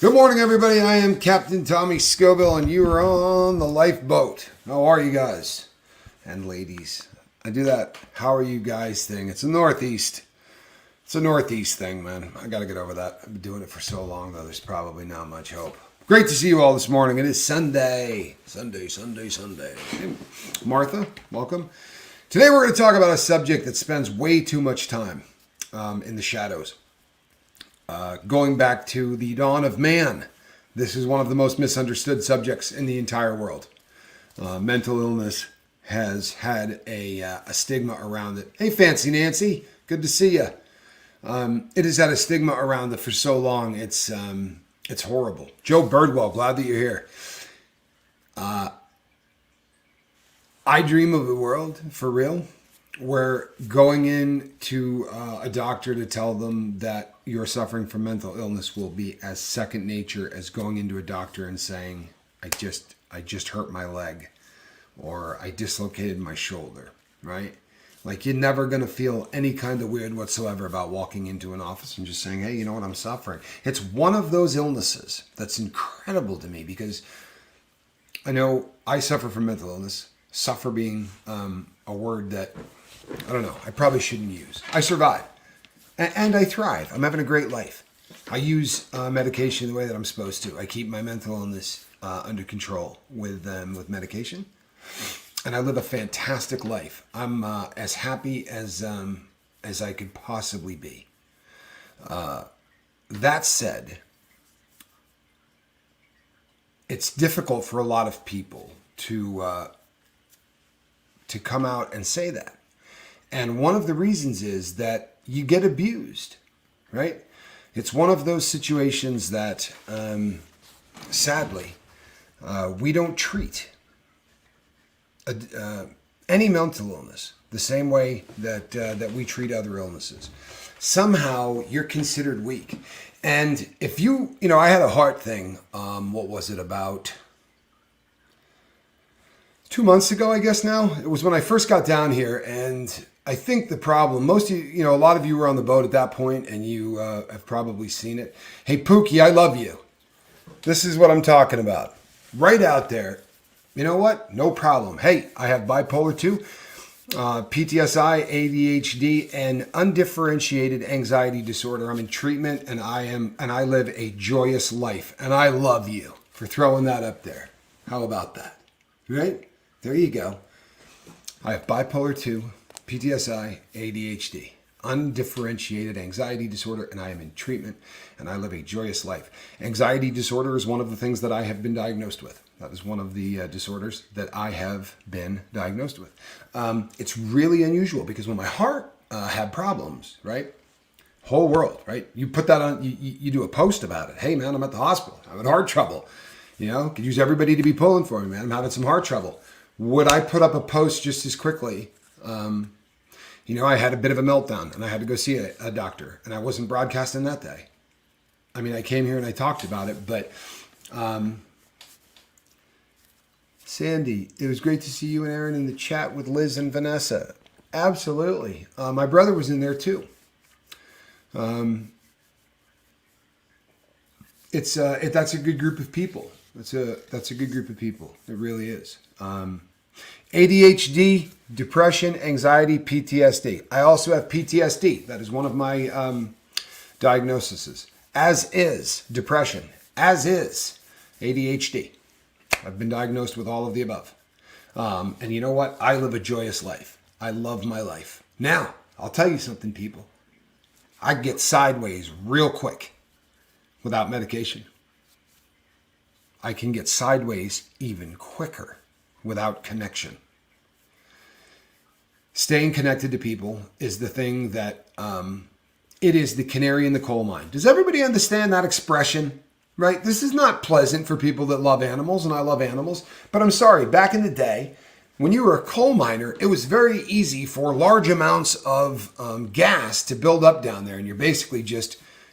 Good morning, everybody. I am Captain Tommy Scoville, and you are on the lifeboat. How are you guys? And ladies. I do that how are you guys thing. It's a Northeast. It's a Northeast thing, man. I got to get over that. I've been doing it for so long, though, there's probably not much hope. Great to see you all this morning. It is Sunday. Sunday. Martha, welcome. Today we're going to talk about a subject that spends way too much time in the shadows. Going back to the dawn of man, this is one of the most misunderstood subjects in the entire world. Mental illness has had a stigma around it. Hey, Fancy Nancy, good to see you. It has had a stigma around it for so long. It's horrible. Joe Birdwell, glad that you're here. I dream of a world, for real, where going in to a doctor to tell them that you're suffering from mental illness will be as second nature as going into a doctor and saying, I just hurt my leg, or I dislocated my shoulder, right? Like, you're never going to feel any kind of weird whatsoever about walking into an office and just saying, hey, you know what, I'm suffering. It's one of those illnesses that's incredible to me, because I know I suffer from mental illness, suffer being a word that, I don't know, I probably shouldn't use. I survive. And I thrive. I'm having a great life. I use medication the way that I'm supposed to. I keep my mental illness under control with medication. And I live a fantastic life. I'm as happy as I could possibly be. That said, it's difficult for a lot of people to come out and say that. And one of the reasons is that you get abused, right? It's one of those situations that, sadly, we don't treat any mental illness the same way that we treat other illnesses. Somehow you're considered weak. And if I had a heart thing, what was it, about 2 months ago, I guess now? It was when I first got down here, and I think the problem, most of you, a lot of you were on the boat at that point, and you have probably seen it. Hey, Pookie, I love you. This is what I'm talking about. Right out there. You know what? No problem. Hey, I have bipolar 2, PTSI, ADHD, and undifferentiated anxiety disorder. I'm in treatment, and I live a joyous life. And I love you for throwing that up there. How about that? Right? There you go. I have bipolar 2, PTSI, ADHD, undifferentiated anxiety disorder, and I am in treatment, and I live a joyous life. Anxiety disorder is one of the things that I have been diagnosed with. That is one of the disorders that I have been diagnosed with. It's really unusual, because when my heart had problems, right? Whole world, right? You put that on, you do a post about it. Hey, man, I'm at the hospital. I'm having heart trouble. Could use everybody to be pulling for me, man. I'm having some heart trouble. Would I put up a post just as quickly? I had a bit of a meltdown, and I had to go see a doctor, and I wasn't broadcasting that day. I mean, I came here and I talked about it, but Sandy, it was great to see you and Aaron in the chat with Liz and Vanessa. Absolutely. My brother was in there too. That's a good group of people. That's a good group of people. It really is. ADHD, depression, anxiety, PTSD. I also have PTSD. That is one of my diagnoses. As is depression. As is ADHD. I've been diagnosed with all of the above. And you know what? I live a joyous life. I love my life. Now, I'll tell you something, people. I get sideways real quick without medication. I can get sideways even quicker without connection. Staying connected to people is the thing that, it is the canary in the coal mine. Does everybody understand that expression? Right? This is not pleasant for people that love animals, and I love animals. But I'm sorry, back in the day, when you were a coal miner, it was very easy for large amounts of gas to build up down there. And you're basically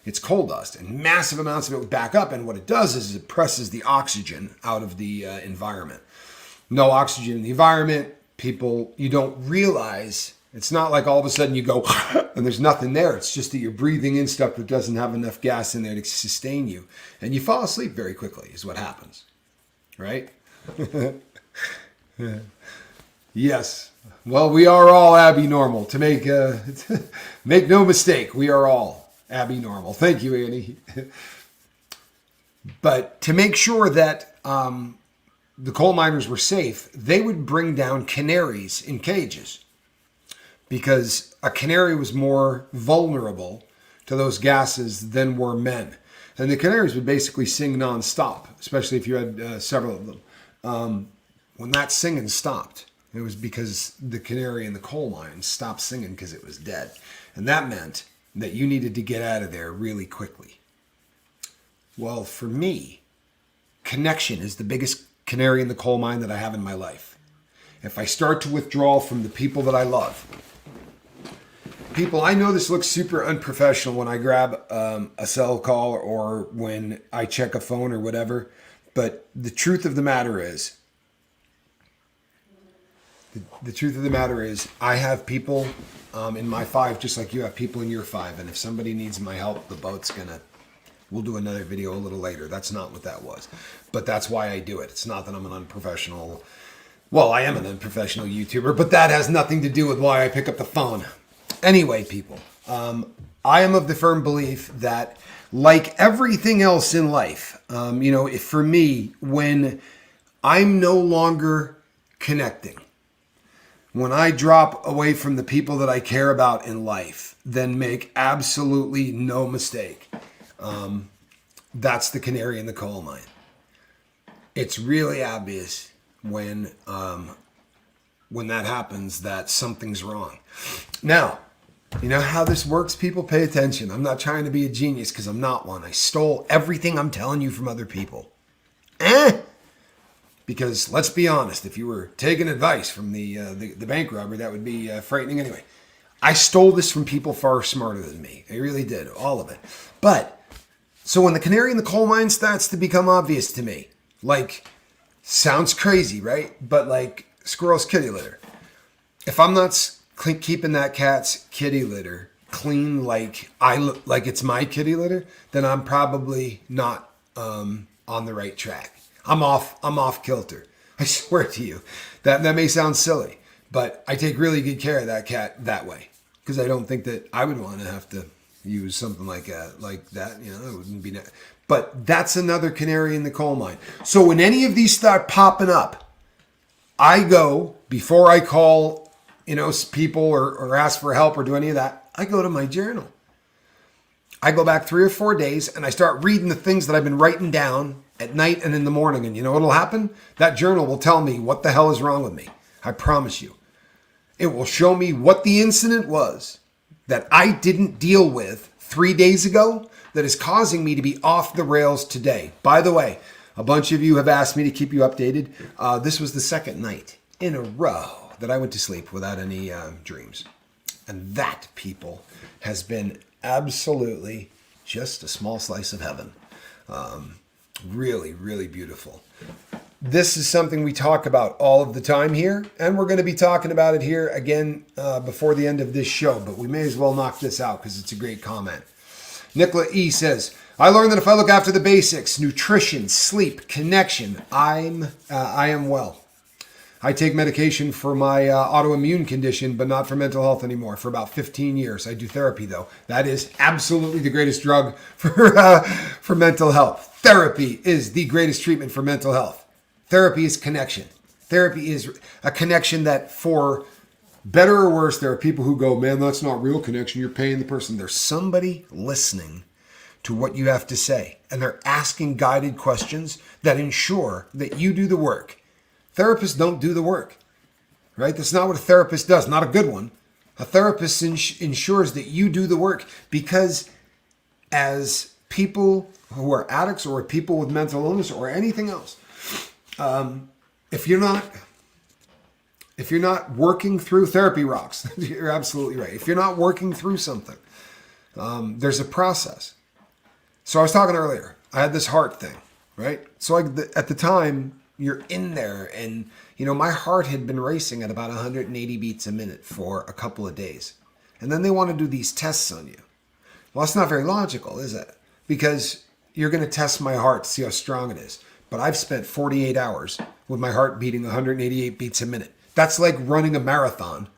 it's coal dust, and massive amounts of it would back up. And what it does is it presses the oxygen out of the environment. No oxygen in the environment. People, you don't realize It's not like all of a sudden you go and there's nothing there. It's just that you're breathing in stuff that doesn't have enough gas in there to sustain you. And you fall asleep very quickly is what happens. Right? Yes. Well, we are all abnormal. To make make no mistake, we are all abnormal. Thank you, Annie. But to make sure that the coal miners were safe, they would bring down canaries in cages because a canary was more vulnerable to those gases than were men. And the canaries would basically sing nonstop, especially if you had several of them. When that singing stopped, it was because the canary in the coal mine stopped singing because it was dead. And that meant that you needed to get out of there really quickly. Well, for me, connection is the biggest canary in the coal mine that I have in my life. If I start to withdraw from the people that I love, people, I know this looks super unprofessional when I grab a cell call or when I check a phone or whatever, but the truth of the matter is, I have people in my 5, just like you have people in your 5. And if somebody needs my help, the boat's we'll do another video a little later. That's not what that was. But that's why I do it. It's not that I'm an unprofessional. Well, I am an unprofessional YouTuber, but that has nothing to do with why I pick up the phone. Anyway, people, I am of the firm belief that like everything else in life, if for me, when I'm no longer connecting, when I drop away from the people that I care about in life, then make absolutely no mistake. That's the canary in the coal mine. It's really obvious when that happens that something's wrong. Now, you know how this works, people? Pay attention. I'm not trying to be a genius because I'm not one. I stole everything I'm telling you from other people. Because let's be honest, if you were taking advice from the bank robber, that would be frightening anyway. I stole this from people far smarter than me. I really did, all of it. But so when the canary in the coal mine starts to become obvious to me, like, sounds crazy, right? But like squirrel's kitty litter. If I'm not keeping that cat's kitty litter clean like it's my kitty litter, then I'm probably not on the right track. I'm off kilter. I swear to you. That may sound silly, but I take really good care of that cat that way because I don't think that I would want to have to use something like that. It wouldn't be. But that's another canary in the coal mine. So when any of these start popping up, I go before I call, people or ask for help or do any of that. I go to my journal. I go back 3 or 4 days and I start reading the things that I've been writing down at night and in the morning. And you know what'll happen? That journal will tell me what the hell is wrong with me. I promise you. It will show me what the incident was that I didn't deal with 3 days ago that is causing me to be off the rails today. By the way, a bunch of you have asked me to keep you updated. This was the second night in a row that I went to sleep without any dreams. And that, people, has been absolutely just a small slice of heaven. Really, really beautiful. This is something we talk about all of the time here, and we're going to be talking about it here again before the end of this show, but we may as well knock this out because it's a great comment. Nicola E. says, I learned that if I look after the basics, nutrition, sleep, connection, I am well. I take medication for my autoimmune condition, but not for mental health anymore for about 15 years. I do therapy, though. That is absolutely the greatest drug for mental health. Therapy is the greatest treatment for mental health. Therapy is connection. Therapy is a connection that, for better or worse, there are people who go, man, that's not real connection. You're paying the person. There's somebody listening to what you have to say, and they're asking guided questions that ensure that you do the work. Therapists don't do the work, right? That's not what a therapist does, not a good one. A therapist ensures that you do the work because as people who are addicts or people with mental illness or anything else, if you're not working through therapy rocks, you're absolutely right. If you're not working through something, there's a process. So I was talking earlier, I had this heart thing, right? So at the time, you're in there, and my heart had been racing at about 180 beats a minute for a couple of days. And then they want to do these tests on you. Well, it's not very logical, is it? Because you're going to test my heart to see how strong it is. But I've spent 48 hours with my heart beating 188 beats a minute. That's like running a marathon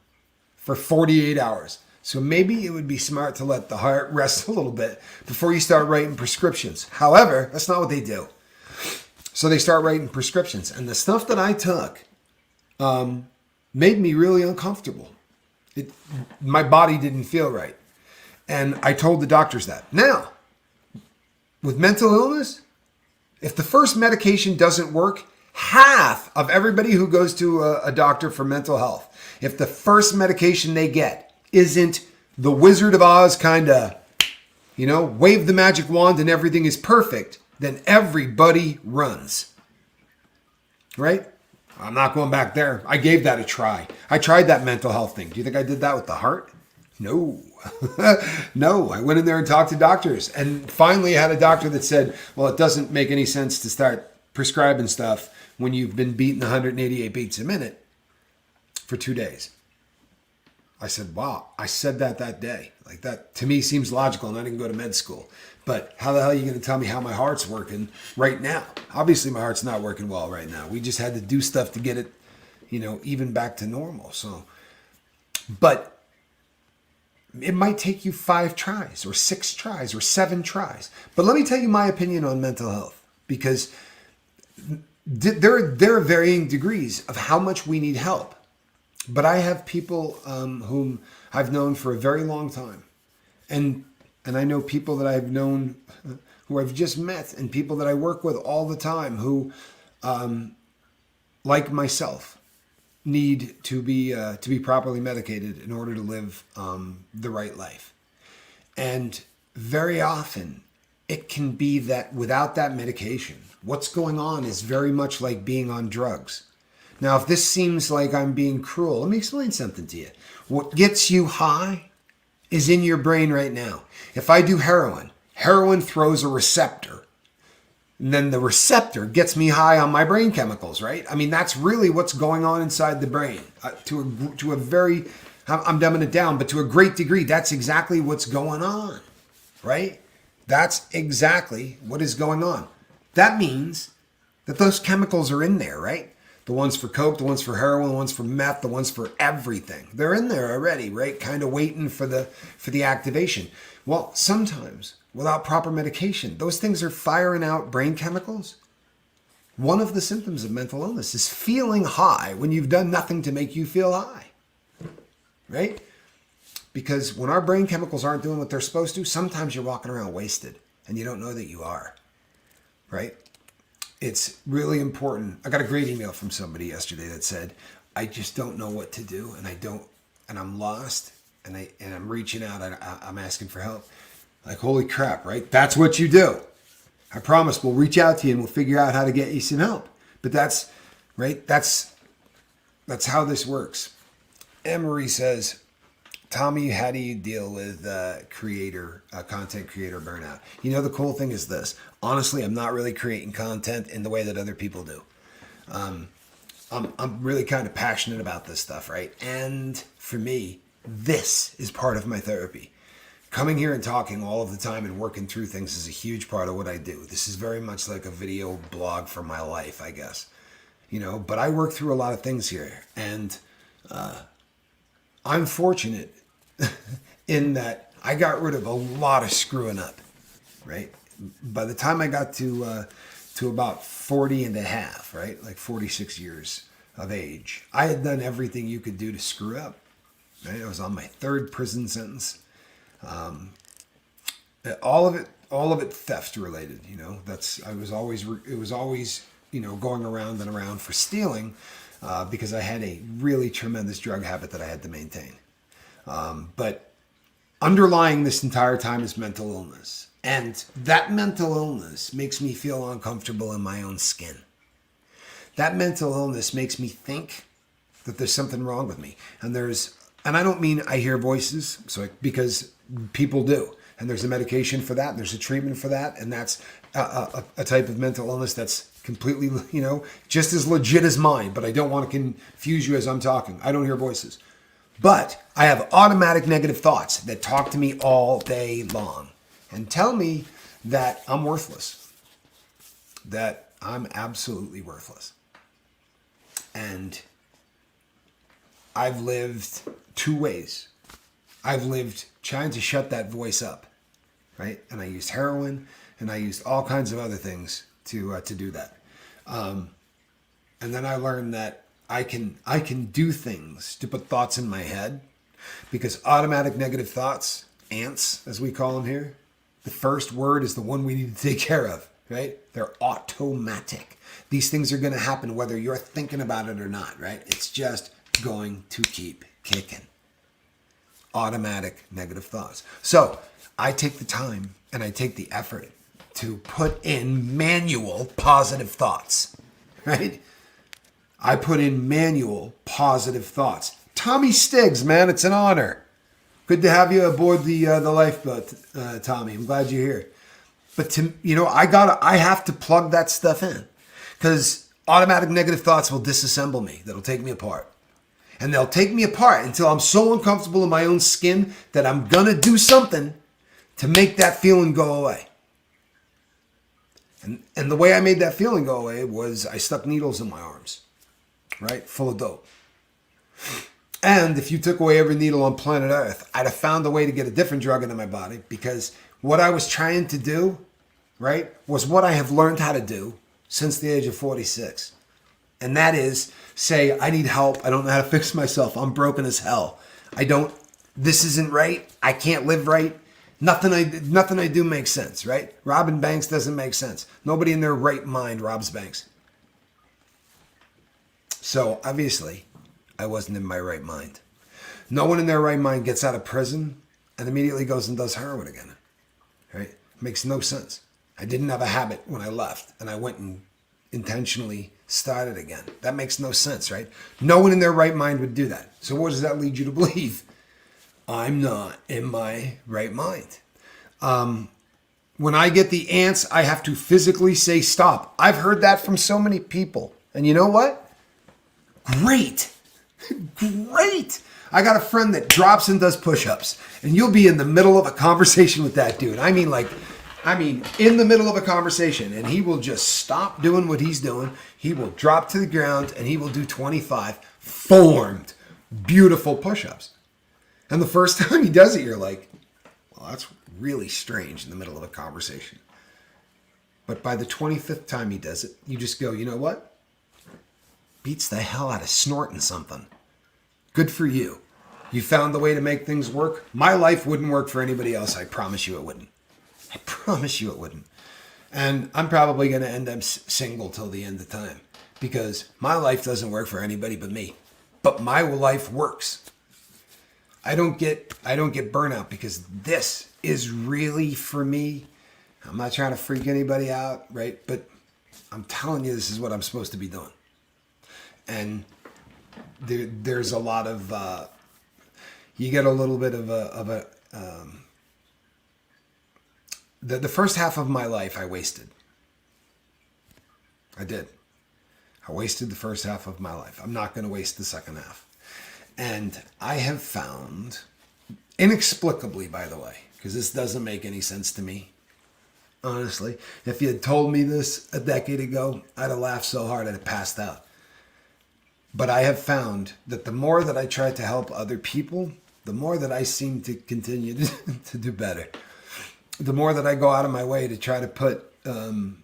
for 48 hours. So maybe it would be smart to let the heart rest a little bit before you start writing prescriptions. However, that's not what they do. So they start writing prescriptions. And the stuff that I took made me really uncomfortable. My body didn't feel right. And I told the doctors that. Now, with mental illness, if the first medication doesn't work, half of everybody who goes to a doctor for mental health, if the first medication they get isn't the Wizard of Oz kind of, wave the magic wand and everything is perfect, then everybody runs. Right? I'm not going back there. I gave that a try. I tried that mental health thing. Do you think I did that with the heart? No. No. I went in there and talked to doctors. And finally I had a doctor that said, well, it doesn't make any sense to start prescribing stuff when you've been beating 188 beats a minute for 2 days. I said, wow, I said that day. Like, that to me seems logical, and I didn't go to med school. But how the hell are you going to tell me how my heart's working right now? Obviously, my heart's not working well right now. We just had to do stuff to get it, even back to normal. So, but it might take you 5 tries or 6 tries or 7 tries. But let me tell you my opinion on mental health, because there are varying degrees of how much we need help. But I have people whom I've known for a very long time. And I know people that I've known who I've just met, and people that I work with all the time who, like myself, need to be properly medicated in order to live the right life. And very often it can be that without that medication, what's going on is very much like being on drugs. Now, if this seems like I'm being cruel, let me explain something to you. What gets you high is in your brain right now. If I do heroin throws a receptor. And then the receptor gets me high on my brain chemicals, right? I mean, that's really what's going on inside the brain. To a very, I'm dumbing it down, but to a great degree, that's exactly what's going on, right? That's exactly what is going on. That means that those chemicals are in there, right? The ones for coke, the ones for heroin, the ones for meth, the ones for everything. They're in there already, right? Kind of waiting for the activation. Well, sometimes without proper medication, those things are firing out brain chemicals. One of the symptoms of mental illness is feeling high when you've done nothing to make you feel high, right? Because when our brain chemicals aren't doing what they're supposed to, sometimes you're walking around wasted and you don't know that you are, right? It's really important. I got a great email from somebody yesterday that said, I just don't know what to do, and I'm lost, and I'm reaching out, I'm asking for help. Like, holy crap, right? That's what you do. I promise we'll reach out to you and we'll figure out how to get you some help. But that's, right? That's how this works. Anne-Marie says, Tommy, how do you deal with content creator burnout? The cool thing is this. Honestly, I'm not really creating content in the way that other people do. I'm really kind of passionate about this stuff, right? And for me, this is part of my therapy. Coming here and talking all of the time and working through things is a huge part of what I do. This is very much like a video blog for my life, I guess. But I work through a lot of things here. And I'm fortunate in that I got rid of a lot of screwing up, right? By the time I got to about 40 and a half, right? Like 46 years of age, I had done everything you could do to screw up, right? I was on my 3rd prison sentence. All of it theft related, it was always, going around and around for stealing, because I had a really tremendous drug habit that I had to maintain. But underlying this entire time is mental illness. And that mental illness makes me feel uncomfortable in my own skin. That mental illness makes me think that there's something wrong with me. And I don't mean I hear voices, because people do. And there's a medication for that, and there's a treatment for that, and that's a type of mental illness that's completely, just as legit as mine, but I don't want to confuse you as I'm talking. I don't hear voices. But I have automatic negative thoughts that talk to me all day long and tell me that I'm worthless, that I'm absolutely worthless. And I've lived two ways. I've lived trying to shut that voice up, right? And I used heroin and I used all kinds of other things to do that. And then I learned that I can do things to put thoughts in my head, because automatic negative thoughts, ants, as we call them here, the first word is the one we need to take care of, right? They're automatic. These things are going to happen whether you're thinking about it or not, right? It's just going to keep kicking. Automatic negative thoughts. So I take the time and I take the effort to put in manual positive thoughts, right? I put in manual positive thoughts. Tommy Stiggs, man, it's an honor. Good to have you aboard the lifeboat, Tommy. I'm glad you're here. But I have to plug that stuff in, because automatic negative thoughts will disassemble me. That'll take me apart. And they'll take me apart until I'm so uncomfortable in my own skin that I'm going to do something to make that feeling go away. And the way I made that feeling go away was I stuck needles in my arms, right? Full of dope. And if you took away every needle on planet Earth, I'd have found a way to get a different drug into my body, because what I was trying to do, right, was what I have learned how to do since the age of 46. And that is say, I need help. I don't know how to fix myself. I'm broken as hell. This isn't right. I can't live right. Nothing I do makes sense, right? Robbing banks doesn't make sense. Nobody in their right mind robs banks. So obviously, I wasn't in my right mind. No one in their right mind gets out of prison and immediately goes and does heroin again, right? Makes no sense. I didn't have a habit when I left, and I went and intentionally started again. That makes no sense, right? No one in their right mind would do that. So what does that lead you to believe? I'm not in my right mind. When I get the ants, I have to physically say stop. I've heard that from so many people. And you know what? Great. Great. I got a friend that drops and does push-ups, and you'll be in the middle of a conversation with that dude. I mean, in the middle of a conversation, and he will just stop doing what he's doing. He will drop to the ground and he will do 25 formed, beautiful push-ups. And the first time he does it, you're like, well, that's really strange in the middle of a conversation. But by the 25th time he does it, you just go, you know what? Beats the hell out of snorting something. Good for you. You found the way to make things work. My life wouldn't work for anybody else. I promise you it wouldn't. I promise you it wouldn't. And I'm probably going to end up single till the end of time, because my life doesn't work for anybody but me. But my life works. I don't get burnout, because this is really for me. I'm not trying to freak anybody out, right? But I'm telling you, this is what I'm supposed to be doing. And there's a lot of, you get a little bit of the first half of my life I wasted. I did. I wasted the first half of my life. I'm not going to waste the second half. And I have found, inexplicably, by the way, because this doesn't make any sense to me, honestly. If you had told me this a decade ago, I'd have laughed so hard I'd have passed out. But I have found that the more that I try to help other people, the more that I seem to continue to do better. The more that I go out of my way to try to put the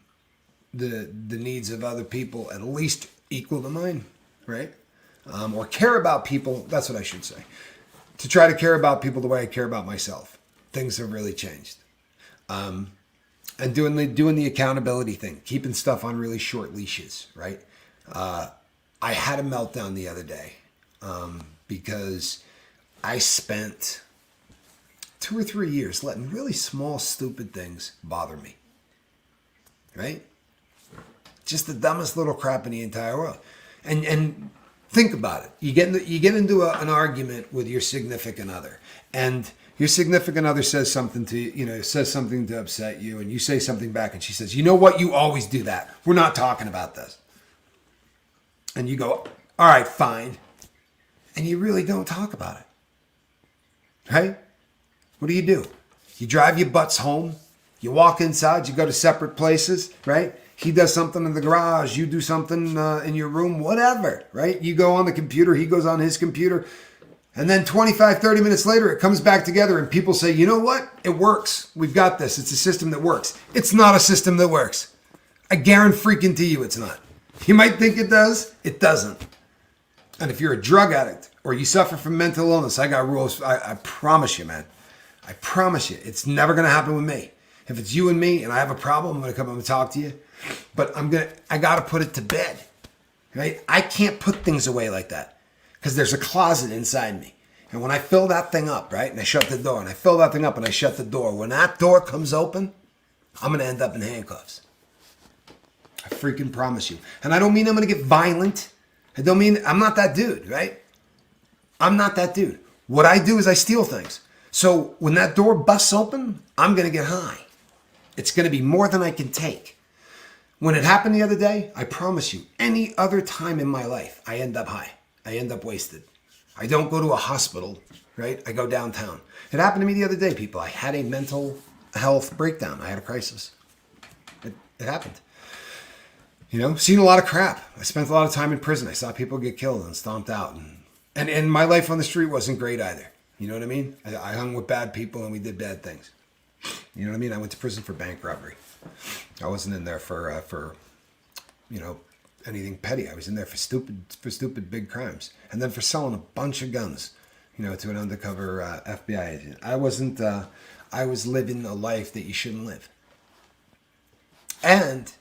needs of other people at least equal to mine, right? Or care about people, that's what I should say. To try to care about people the way I care about myself. Things have really changed. And doing the accountability thing, keeping stuff on really short leashes, right? I had a meltdown the other day because I spent 2 or 3 years letting really small, stupid things bother me, right? Just the dumbest little crap in the entire world. And Think about it. You get into an argument with your significant other, and your significant other says something to you, says something to upset you, and you say something back, and she says, "You know what? You always do that. We're not talking about this." And you go, "All right, fine," and you really don't talk about it, right? What do? You drive your butts home. You walk inside. You go to separate places, right? He does something in the garage. You do something in your room, whatever, right? You go on the computer. He goes on his computer. And then 25, 30 minutes later, it comes back together and people say, "You know what? It works. We've got this. It's a system that works." It's not a system that works. I guarantee you it's not. You might think it does. It doesn't. And if you're a drug addict or you suffer from mental illness, I got rules. I promise you, man. I promise you, it's never going to happen with me. If it's you and me and I have a problem, I'm going to come up and talk to you. But I got to put it to bed, right? I can't put things away like that because there's a closet inside me. And when I fill that thing up, right, and I shut the door, and I fill that thing up and I shut the door, when that door comes open, I'm going to end up in handcuffs. I freaking promise you. And I don't mean I'm going to get violent. I don't mean, I'm not that dude, right? I'm not that dude. What I do is I steal things. So when that door busts open, I'm going to get high. It's going to be more than I can take. When it happened the other day, I promise you, any other time in my life, I end up high. I end up wasted. I don't go to a hospital, right? I go downtown. It happened to me the other day, people. I had a mental health breakdown. I had a crisis. It happened. Seen a lot of crap. I spent a lot of time in prison. I saw people get killed and stomped out. And my life on the street wasn't great either. You know what I mean? I hung with bad people and we did bad things. You know what I mean? I went to prison for bank robbery. I wasn't in there for anything petty. I was in there for stupid big crimes. And then for selling a bunch of guns, to an undercover FBI agent. I was living a life that you shouldn't live. And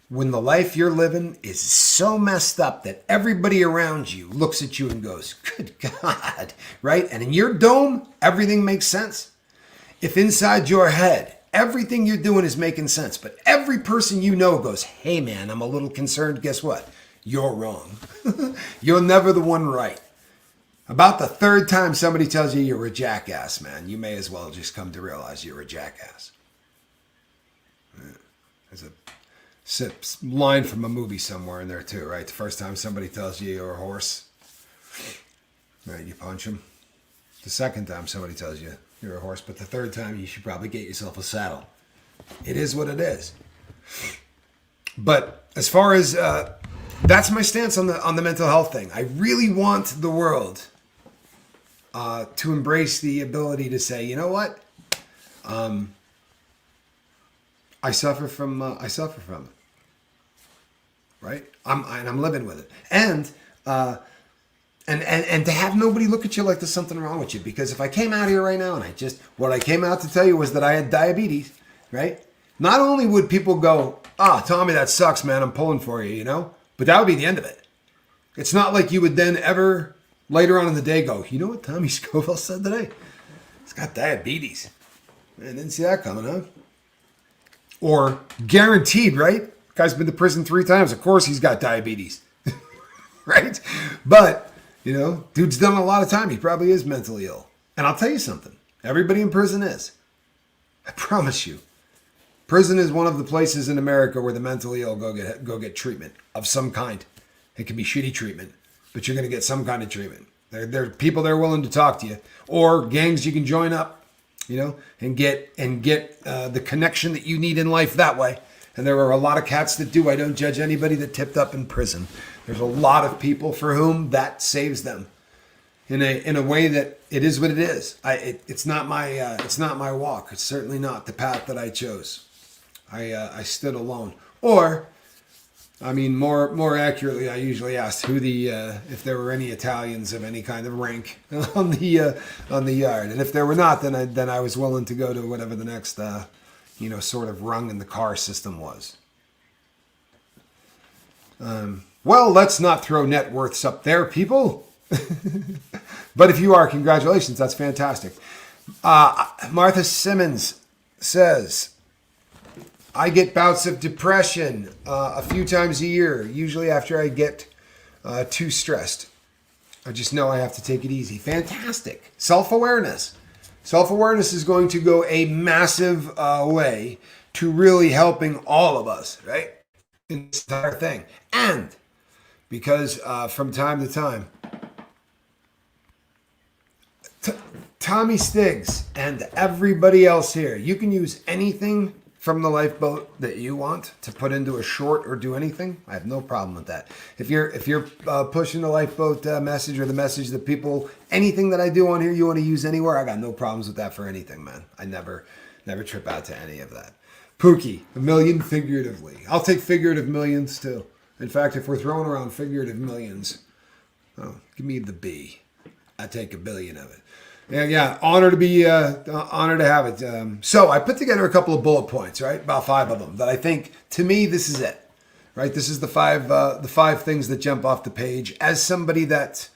when the life you're living is so messed up that everybody around you looks at you and goes, "Good God," right? And in your dome, everything makes sense. If inside your head, everything you're doing is making sense, but every person you know goes, "Hey man, I'm a little concerned," guess what? You're wrong. You're never the one right. About the third time somebody tells you you're a jackass, man, you may as well just come to realize you're a jackass. There's a line from a movie somewhere in there too, right? The first time somebody tells you you're a horse, right, you punch them. The second time somebody tells you you're a horse, but the third time you should probably get yourself a saddle. It is what it is. But as far as that's my stance on the mental health thing. I really want the world to embrace the ability to say, "You know what? I suffer from it, right? I'm living with it, and to have nobody look at you like there's something wrong with you. Because if I came out here right now and what I came out to tell you was that I had diabetes, right? Not only would people go, Tommy, that sucks, man, I'm pulling for you, but that would be the end of it. It's not like you would then ever later on in the day go, "You know what Tommy Scoville said today? He's got diabetes. Man, didn't see that coming, huh?" Or guaranteed, right? Guy's been to prison 3 times. Of course he's got diabetes, right? But, dude's done a lot of time. He probably is mentally ill. And I'll tell you something. Everybody in prison is. I promise you. Prison is one of the places in America where the mentally ill go get treatment of some kind. It can be shitty treatment, but you're going to get some kind of treatment. There are people there willing to talk to you. Or gangs you can join up, and get the connection that you need in life that way. And there are a lot of cats that do. I don't judge anybody that tipped up in prison. There's a lot of people for whom that saves them in a way that it is what it is. It's not my walk. It's certainly not the path that I chose. I stood alone. Or, more accurately, I usually asked if there were any Italians of any kind of rank on the yard, and if there were not, then I was willing to go to whatever the next sort of rung in the car system was. Well, let's not throw net worths up there, people. But if you are, congratulations, that's fantastic. Martha Simmons says, "I get bouts of depression a few times a year, usually after I get too stressed. I just know I have to take it easy. Fantastic. Self-awareness. Self-awareness is going to go a massive way to really helping all of us, right? In this entire thing. And because from time to time, Tommy Stiggs and everybody else here, you can use anything from the lifeboat that you want to put into a short or do anything. I have no problem with that. If you're pushing the lifeboat message or the message that people, anything that I do on here you want to use anywhere, I got no problems with that for anything, man. I never trip out to any of that. Pookie, a million figuratively. I'll take figurative millions too. In fact, if we're throwing around figurative millions, give me the B. I take a billion of it. Yeah, honor to be honored to have it. So I put together a couple of bullet points, right? About 5 of them that I think, to me, this is it, right? This is the five things that jump off the page as somebody that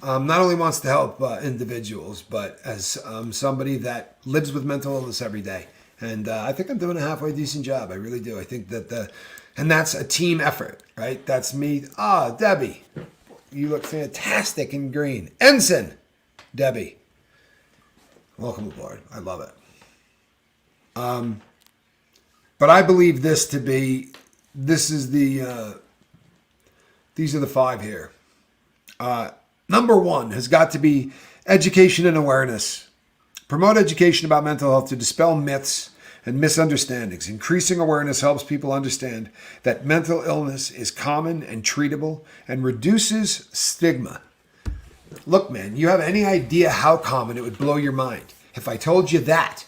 not only wants to help individuals, but as somebody that lives with mental illness every day. And I think I'm doing a halfway decent job. I really do. I think that and that's a team effort, right? That's me. Debbie, you look fantastic in green. Ensign, Debbie. Welcome aboard. I love it. But I believe this to be, these are the 5 here. Number 1 has got to be education and awareness. Promote education about mental health to dispel myths and misunderstandings. Increasing awareness helps people understand that mental illness is common and treatable and reduces stigma. Look, man, you have any idea how common it would blow your mind if I told you that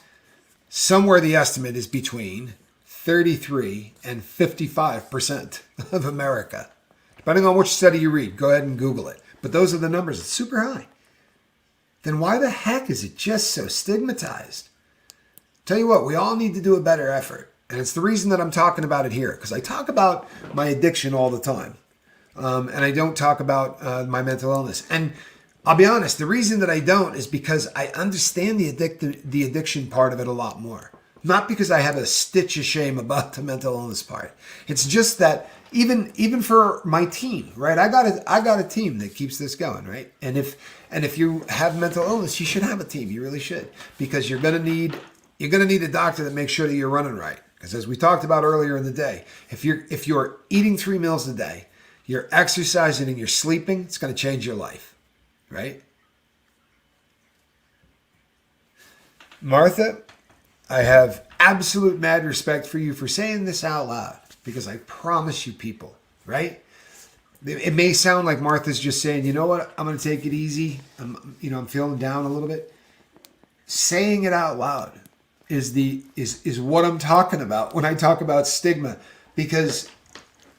somewhere the estimate is between 33 and 55% of America. Depending on which study you read, go ahead and Google it. But those are the numbers. It's super high. Then why the heck is it just so stigmatized? Tell you what, we all need to do a better effort. And it's the reason that I'm talking about it here, because I talk about my addiction all the time. And I don't talk about my mental illness. And I'll be honest, the reason that I don't is because I understand the addiction part of it a lot more. Not because I have a stitch of shame about the mental illness part. It's just that even for my team, right? I got a team that keeps this going, right? And if you have mental illness, you should have a team. You really should, because you're gonna need a doctor that makes sure that you're running right. Because as we talked about earlier in the day, if you're eating 3 meals a day, you're exercising and you're sleeping, it's going to change your life, right? Martha, I have absolute mad respect for you for saying this out loud, because I promise you people, right? It may sound like Martha's just saying, you know what, I'm going to take it easy. I'm feeling down a little bit. Saying it out loud is what I'm talking about when I talk about stigma, because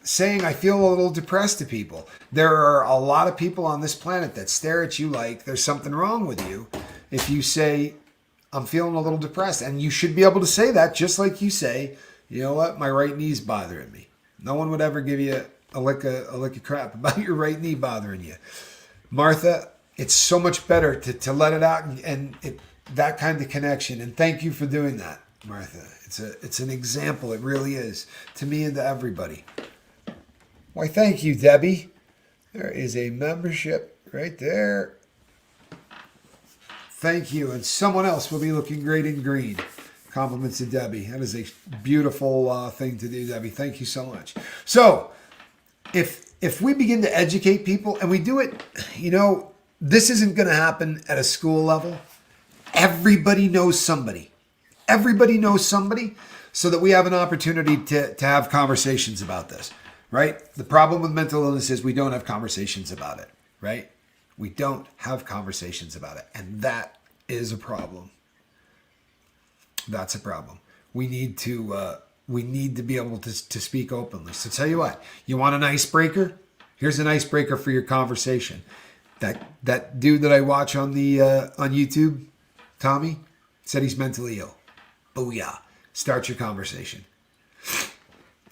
saying I feel a little depressed to people. There are a lot of people on this planet that stare at you like there's something wrong with you if you say, I'm feeling a little depressed. And you should be able to say that, just like you say, you know what, my right knee's bothering me. No one would ever give you a lick of crap about your right knee bothering you. Martha, it's so much better to let it out and that kind of connection. And thank you for doing that, Martha. It's an example. It really is, to me and to everybody. Why, thank you, Debbie. There is a membership right there. Thank you. And someone else will be looking great in green. Compliments to Debbie. That is a beautiful thing to do, Debbie. Thank you so much. So if we begin to educate people, and we do it, this isn't going to happen at a school level. Everybody knows somebody. Everybody knows somebody, so that we have an opportunity to have conversations about this. Right? The problem with mental illness is we don't have conversations about it, right? We don't have conversations about it. And that is a problem. That's a problem. We need to be able to speak openly. So tell you what, you want an icebreaker? Here's an icebreaker for your conversation. That dude that I watch on YouTube, Tommy, said he's mentally ill. Booyah. Start your conversation.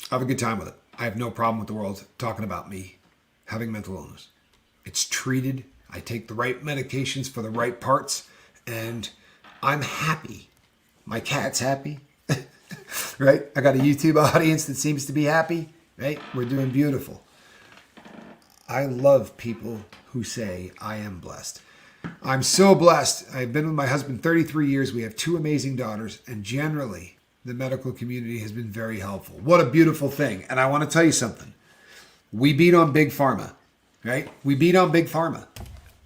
Have a good time with it. I have no problem with the world talking about me having mental illness. It's treated. I take the right medications for the right parts, and I'm happy. My cat's happy, right? I got a YouTube audience that seems to be happy, right? We're doing beautiful. I love people who say, I am blessed. I'm so blessed. I've been with my husband 33 years. We have 2 amazing daughters, and generally, the medical community has been very helpful. What a beautiful thing. And I want to tell you something. We beat on Big Pharma, right? We beat on Big Pharma.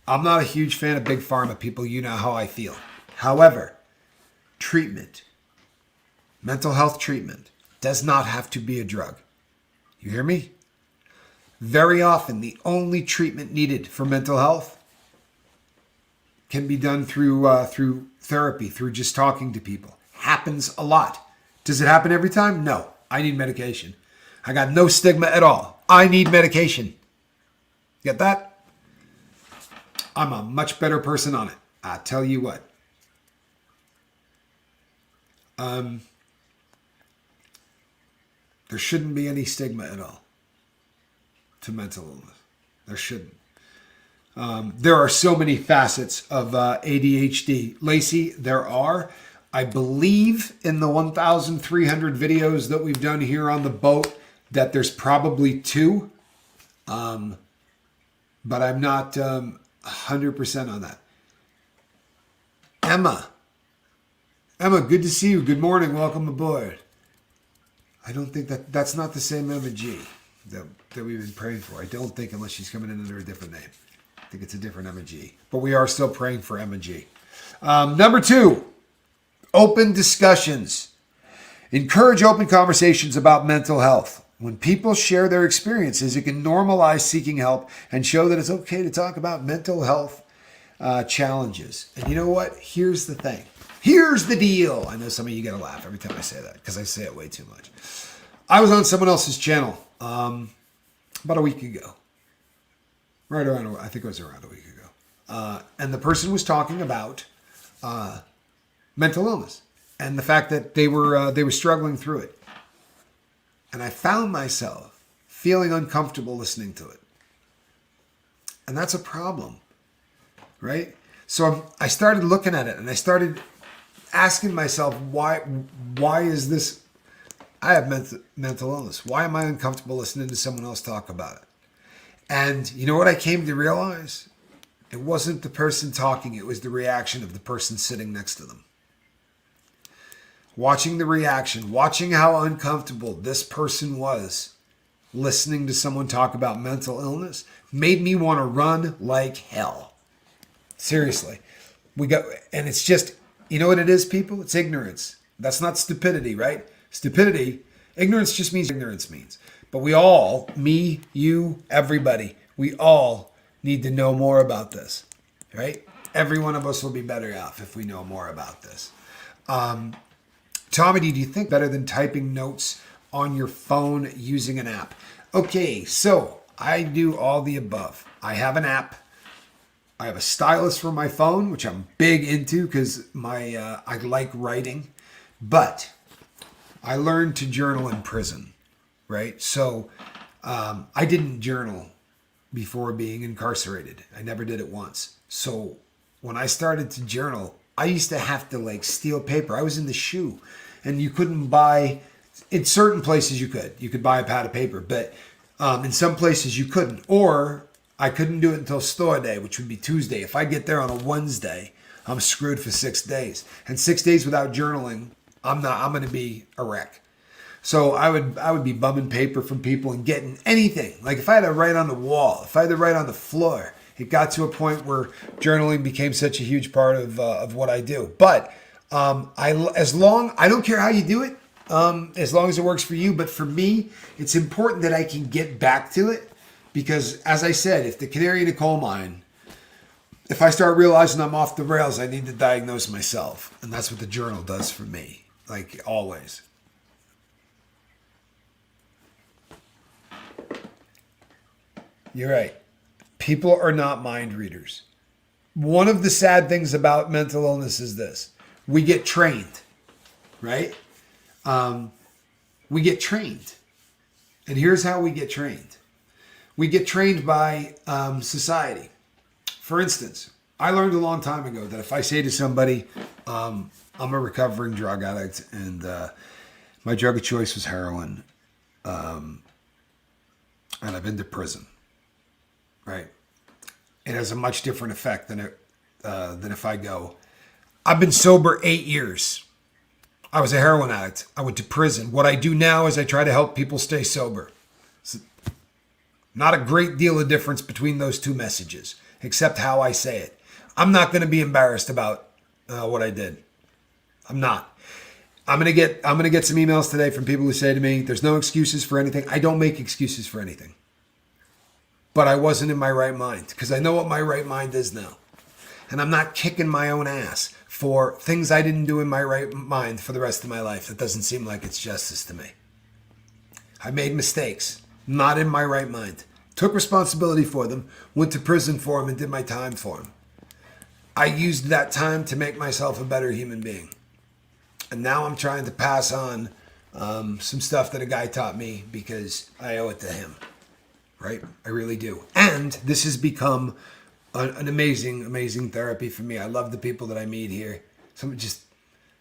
I'm not a huge fan of Big Pharma, people. You know how I feel. However, treatment, mental health treatment, does not have to be a drug. You hear me? Very often, the only treatment needed for mental health can be done through therapy, through just talking to people. Happens a lot. Does it happen every time? No. I need medication. I got no stigma at all. I need medication. Get that? I'm a much better person on it. I tell you what. There shouldn't be any stigma at all to mental illness. There shouldn't. There are so many facets of ADHD. Lacey, there are. I believe in the 1,300 videos that we've done here on the boat that there's probably 2. But I'm not 100% on that. Emma, good to see you. Good morning. Welcome aboard. I don't think that's not the same Emma G that we've been praying for. I don't think, unless she's coming in under a different name. I think it's a different Emma G. But we are still praying for Emma G. Number 2, open discussions. Encourage open conversations about mental health. When people share their experiences, it can normalize seeking help and show that it's okay to talk about mental health challenges. And you know what? Here's the thing. Here's the deal. I know some of you get a laugh every time I say that because I say it way too much. I was on someone else's channel about a week ago. I think it was around a week ago. And the person was talking about mental illness and the fact that they were struggling through it. And I found myself feeling uncomfortable listening to it. And that's a problem, right? So I started looking at it and I started asking myself, why is this? I have mental illness. Why am I uncomfortable listening to someone else talk about it? And you know what I came to realize? It wasn't the person talking. It was the reaction of the person sitting next to them. Watching the reaction, watching how uncomfortable this person was listening to someone talk about mental illness made me want to run like hell. Seriously. And it's just, you know what it is, people? It's ignorance. That's not stupidity, right? Ignorance just means ignorance means. But we all, me, you, everybody, we all need to know more about this, right? Every one of us will be better off if we know more about this. Tommy, do you think better than typing notes on your phone using an app? Okay, so I do all the above. I have an app. I have a stylus for my phone, which I'm big into because I like writing. But I learned to journal in prison, right? So I didn't journal before being incarcerated. I never did it once. So when I started to journal, I used to have to steal paper. I was in the shoe and you couldn't buy, in certain places you could. You could buy a pad of paper, but in some places you couldn't. Or I couldn't do it until store day, which would be Tuesday. If I get there on a Wednesday, I'm screwed for 6 days. And 6 days without journaling, I'm going to be a wreck. So I would be bumming paper from people and getting anything. Like if I had to write on the wall, if I had to write on the floor, it got to a point where journaling became such a huge part of what I do. But I don't care how you do it, as long as it works for you. But for me, it's important that I can get back to it because, as I said, if the canary in the coal mine, if I start realizing I'm off the rails, I need to diagnose myself, and that's what the journal does for me. Like always. You're right. People are not mind readers. One of the sad things about mental illness is this. We get trained, right? We get trained. And here's how we get trained. We get trained by society. For instance, I learned a long time ago that if I say to somebody, I'm a recovering drug addict and my drug of choice was heroin, and I've been to prison. right? It has a much different effect than if I go. I've been sober 8 years. I was a heroin addict. I went to prison. What I do now is I try to help people stay sober. It's not a great deal of difference between those two messages, except how I say it. I'm not going to be embarrassed about what I did. I'm not. I'm gonna get some emails today from people who say to me, "There's no excuses for anything." I don't make excuses for anything. But I wasn't in my right mind because I know what my right mind is now. And I'm not kicking my own ass for things I didn't do in my right mind for the rest of my life. That doesn't seem like it's justice to me. I made mistakes, not in my right mind. Took responsibility for them, went to prison for them, and did my time for them. I used that time to make myself a better human being. And now I'm trying to pass on some stuff that a guy taught me because I owe it to him. Right? I really do. And this has become an amazing, amazing therapy for me. I love the people that I meet here. Some just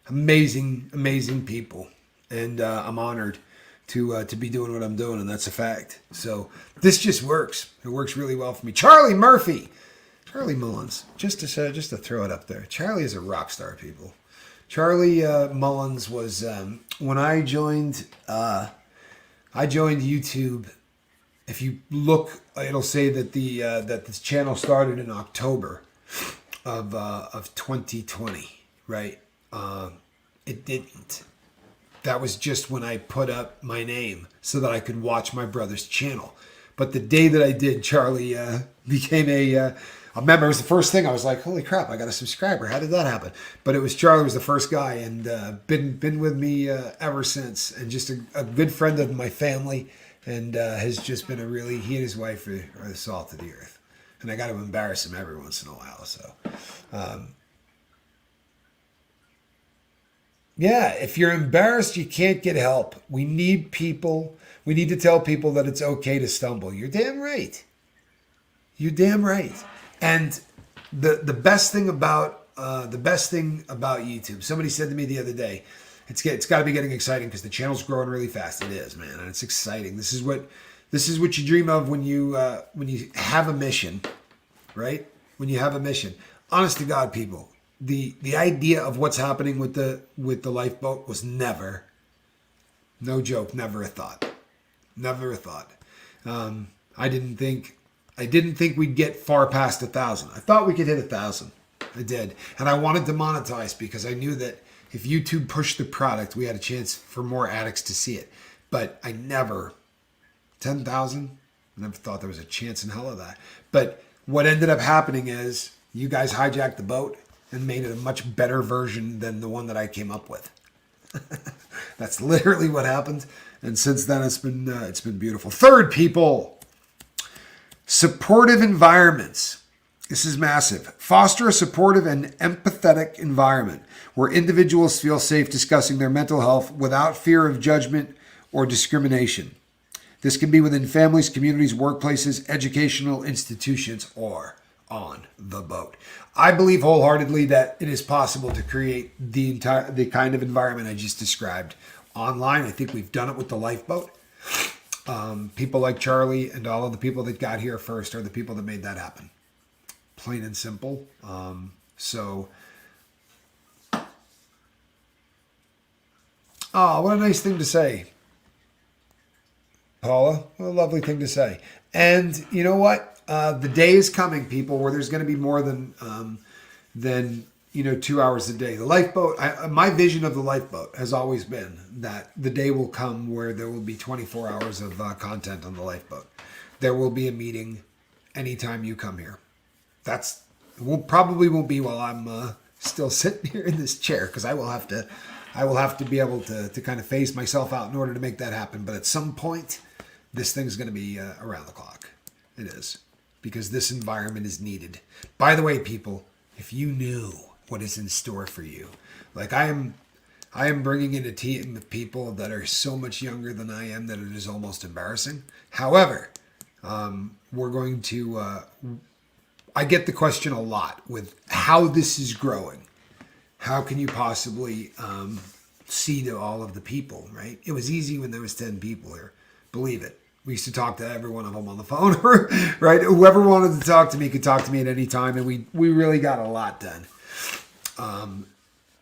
amazing, amazing people. And I'm honored to be doing what I'm doing, and that's a fact. So this just works. It works really well for me. Charlie Murphy. Charlie Mullins. Just to throw it up there. Charlie is a rock star, people. Charlie Mullins was, when I joined YouTube. If you look, it'll say that that this channel started in October of 2020, right? It didn't. That was just when I put up my name so that I could watch my brother's channel. But the day that I did, Charlie became a member. It was the first thing. I was like, holy crap, I got a subscriber. How did that happen? But it was Charlie was the first guy, and been with me ever since, and just a good friend of my family. And has just been he and his wife are the salt of the earth. And I got to embarrass him every once in a while. So, yeah, if you're embarrassed, you can't get help. We need to tell people that it's okay to stumble. You're damn right. You're damn right. And the best thing about YouTube, somebody said to me the other day, it's got to be getting exciting because the channel's growing really fast. It is, man, and it's exciting. This is what you dream of when you have a mission, right? When you have a mission. Honest to God, people, the idea of what's happening with the lifeboat was never, no joke, never a thought. Never a thought. I didn't think we'd get far past 1,000. I thought we could hit 1,000. I did, and I wanted to monetize because I knew that if YouTube pushed the product, we had a chance for more addicts to see it. But I never, 10,000, I never thought there was a chance in hell of that. But what ended up happening is you guys hijacked the boat and made it a much better version than the one that I came up with. That's literally what happened. And since then, it's been beautiful. Third, people, supportive environments. This is massive. Foster a supportive and empathetic environment where individuals feel safe discussing their mental health without fear of judgment or discrimination. This can be within families, communities, workplaces, educational institutions, or on the boat. I believe wholeheartedly that it is possible to create the kind of environment I just described online. I think we've done it with the lifeboat. People like Charlie and all of the people that got here first are the people that made that happen. Plain and simple. Oh, what a nice thing to say, Paula. What a lovely thing to say. And you know what? The day is coming, people, where there's going to be more than 2 hours a day. The lifeboat. My vision of the lifeboat has always been that the day will come where there will be 24 hours of content on the lifeboat. There will be a meeting anytime you come here. Probably won't be while I'm still sitting here in this chair, because I will have to be able to kind of phase myself out in order to make that happen. But at some point, this thing's going to be around the clock. It is, because this environment is needed. By the way, people, if you knew what is in store for you, like I am bringing in a team of people that are so much younger than I am that it is almost embarrassing. However, we're going to. I get the question a lot with how this is growing. How can you possibly see to all of the people, right? It was easy when there was 10 people here. Believe it. We used to talk to every one of them on the phone, right? Whoever wanted to talk to me could talk to me at any time, and we really got a lot done.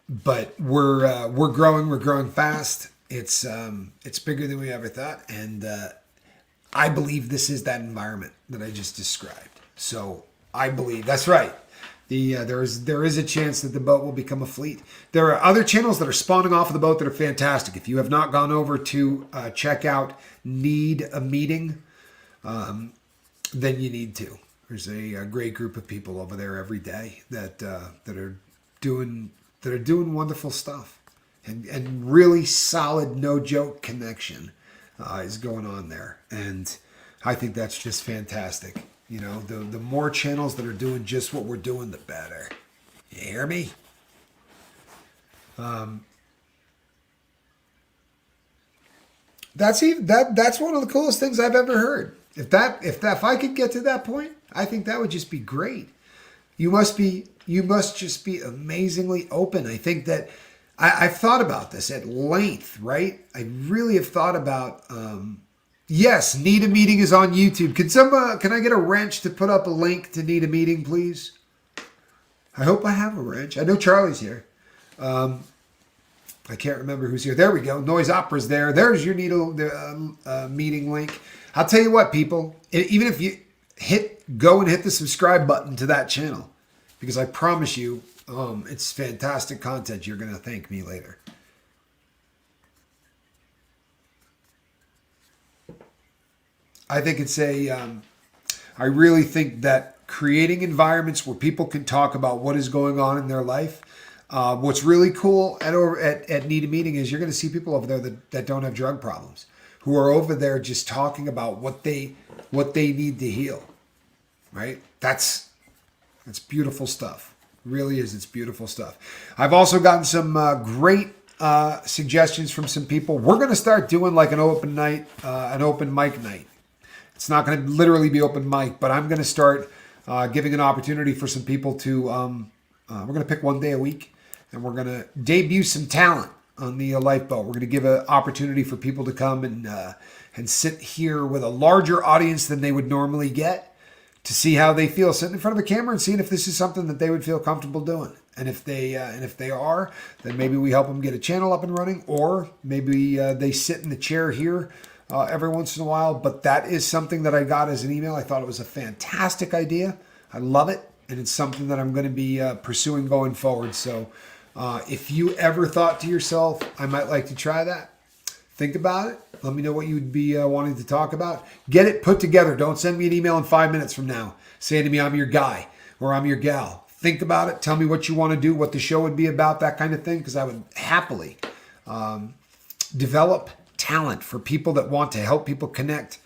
But we're growing fast. It's bigger than we ever thought, and I believe this is that environment that I just described. So I believe that's right. There is a chance that the boat will become a fleet. There are other channels that are spawning off of the boat that are fantastic. If you have not gone over to check out Need a Meeting, then you need to. There's a great group of people over there every day that are doing wonderful stuff, and really solid, no joke connection is going on there, and I think that's just fantastic. You know, the more channels that are doing just what we're doing, the better. You hear me? That's one of the coolest things I've ever heard. If I could get to that point, I think that would just be great. You must just be amazingly open. I think that I've thought about this at length, right? I really have thought about. Yes, Need a Meeting is on YouTube. Can I get a wrench to put up a link to Need a Meeting, please? I hope I have a wrench. I know Charlie's here. I can't remember who's here. There we go. Noise Opera's there. There's your meeting link. I'll tell you what, people. Even if you go and hit the subscribe button to that channel, because I promise you, it's fantastic content. You're going to thank me later. I think I really think that creating environments where people can talk about what is going on in their life. What's really cool at Need a Meeting is you're going to see people over there that don't have drug problems, who are over there just talking about what they need to heal. Right? That's beautiful stuff. It really is. It's beautiful stuff. I've also gotten some great suggestions from some people. We're going to start doing like an open mic night. It's not going to literally be open mic, but I'm going to start giving an opportunity for some people to, we're going to pick one day a week, and we're going to debut some talent on the lifeboat. We're going to give an opportunity for people to come and sit here with a larger audience than they would normally get to see how they feel sitting in front of a camera and seeing if this is something that they would feel comfortable doing. And if they are, then maybe we help them get a channel up and running, or maybe they sit in the chair here every once in a while. But that is something that I got as an email. I thought it was a fantastic idea. I love it. And it's something that I'm going to be pursuing going forward. So if you ever thought to yourself, I might like to try that, think about it. Let me know what you'd be wanting to talk about. Get it put together. Don't send me an email in 5 minutes from now saying to me, I'm your guy or I'm your gal. Think about it. Tell me what you want to do, what the show would be about, that kind of thing. Because I would happily develop talent for people that want to help people connect.